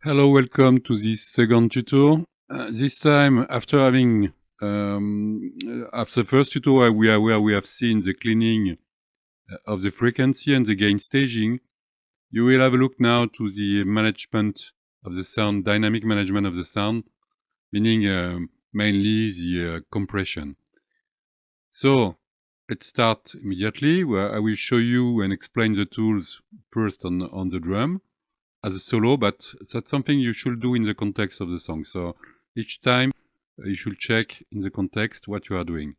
Hello, welcome to this second tuto. This time, after having after the first tuto where we have seen the cleaning of the frequency and the gain staging, you will have a look now to the management of the sound, dynamic management of the sound, meaning mainly the compression. So let's start immediately, where I will show you and explain the tools first on the drum as a solo, but that's something you should do in the context of the song. So each time you should check in the context what you are doing.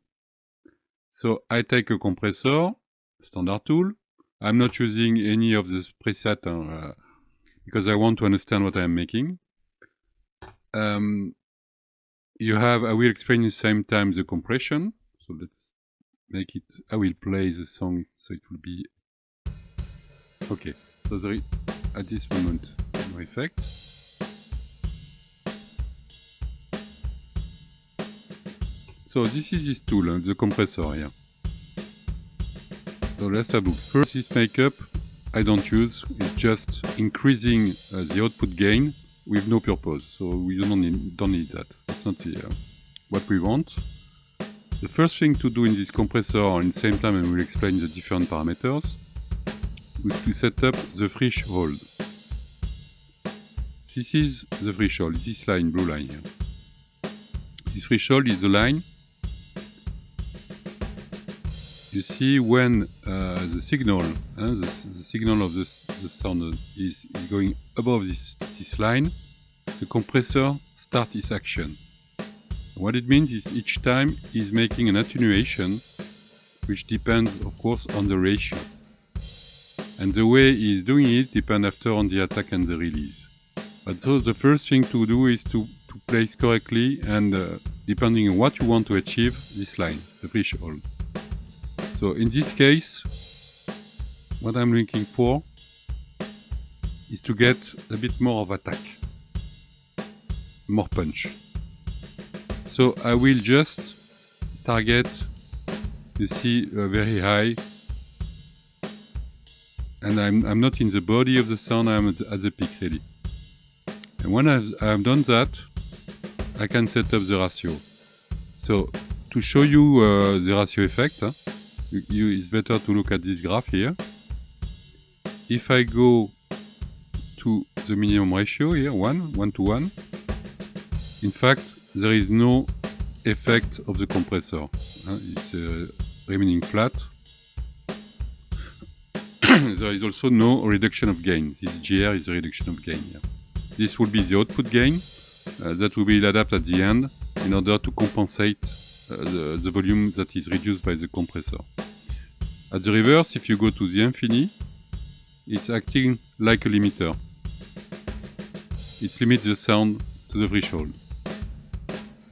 So I take a compressor, standard tool. I'm not using any of the preset because I want to understand what I am making. I will explain at the same time the compression. So let's make it, I will play the song so it will be, okay. So at this moment, no effect. So this is this tool, the compressor here. So let's have a look. First, this makeup I don't use. It's just increasing the output gain with no purpose. So we don't need that. That's not what we want. The first thing to do in this compressor, and at the same time I will explain the different parameters, is to set up the threshold. This is the threshold, this line, blue line here. This threshold is the line. You see when the signal, the signal of the sound is going above this line, the compressor starts its action. What it means is each time is making an attenuation, which depends, of course, on the ratio. And the way he's doing it depends after on the attack and the release. But so the first thing to do is to place correctly and depending on what you want to achieve, this line, the threshold. So in this case, what I'm looking for is to get a bit more of attack, more punch. So I will just target, you see, very high, and I'm not in the body of the sound, I'm at the peak really. And when I've done that, I can set up the ratio. So to show you the ratio effect, it's better to look at this graph here. If I go to the minimum ratio here, 1 to 1, in fact, there is no effect of the compressor. It's remaining flat. There is also no reduction of gain. This GR is a reduction of gain here. This will be the output gain that will be adapted at the end in order to compensate the volume that is reduced by the compressor. At the reverse, if you go to the infinity, it's acting like a limiter. It limits the sound to the threshold.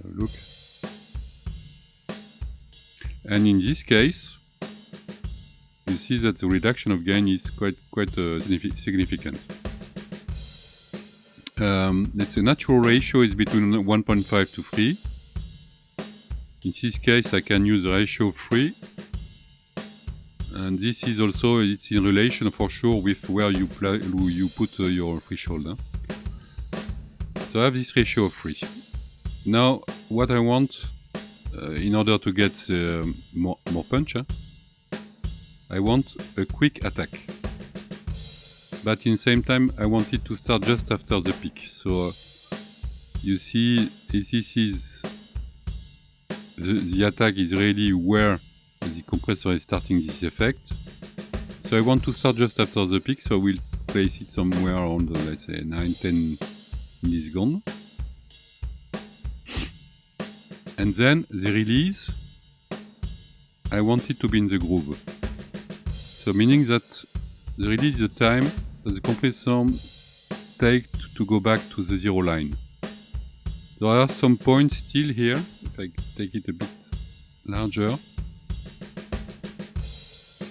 Look. And in this case, you see that the reduction of gain is quite significant. Let's say natural ratio is between 1.5 to 3. In this case, I can use the ratio of 3. And this is also, it's in relation for sure with where you put your threshold. So I have this ratio of 3. Now, what I want, in order to get more punch, I want a quick attack. But in the same time, I want it to start just after the peak. So you see, this is the attack is really where the compressor is starting this effect. So I want to start just after the peak, so we'll place it somewhere around, let's say, 9-10 milliseconds. And then the release, I want it to be in the groove. So meaning that the release is the time that the compressor takes to go back to the zero line. There are some points still here, if I take it a bit larger.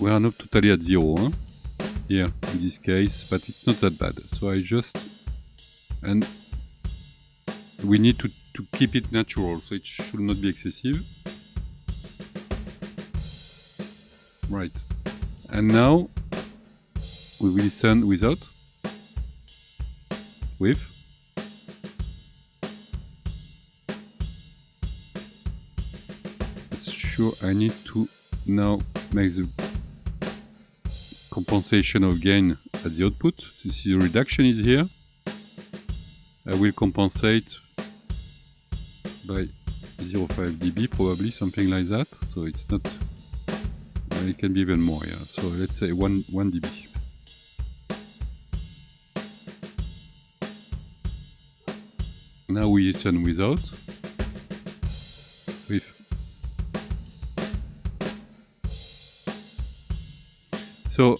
We are not totally at zero here in this case, but it's not that bad. So I just, and we need to keep it natural, so it should not be excessive. Right. And now we will listen without, with, sure I need to now make the compensation of gain at the output. You see the reduction is here. I will compensate by 0.5 dB, probably something like that. So it's not, it can be even more, yeah. So let's say 1 dB. Now we listen without. With. So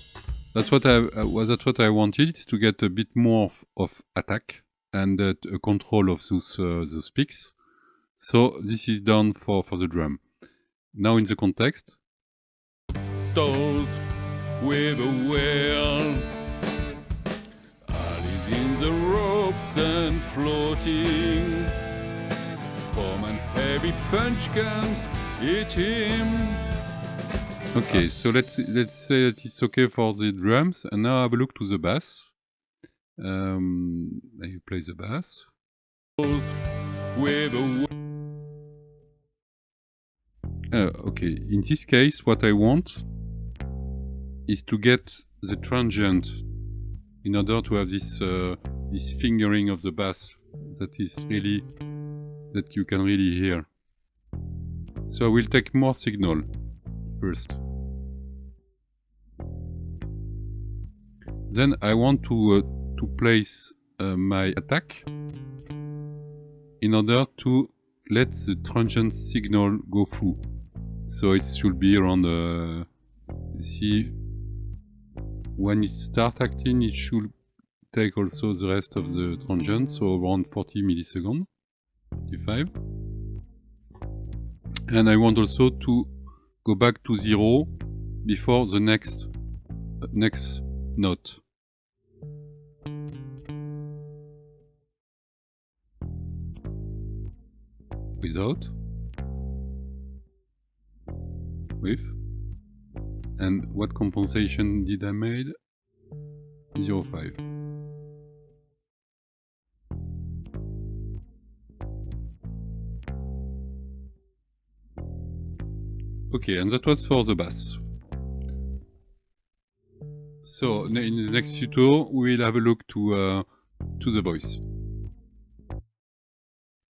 that's what I wanted, is to get a bit more of attack and a control of those peaks. So this is done for the drum. Now in the context. Those with a whale, Ali's in the ropes and floating. Form and heavy punch can't hit him. Okay, so let's say that it's okay for the drums, and now have a look to the bass. I play the bass. Okay, in this case, what I want is to get the transient in order to have this this fingering of the bass that you can really hear. So I will take more signal first. Then I want to place my attack in order to let the transient signal go through. So it should be around, see, when it starts acting, it should take also the rest of the transient, so around 40 milliseconds, 45. And I want also to go back to 0 before the next note. Without. With. And what compensation did I made? 0.5. Okay, and that was for the bass. So in the next tuto, we'll have a look to the voice.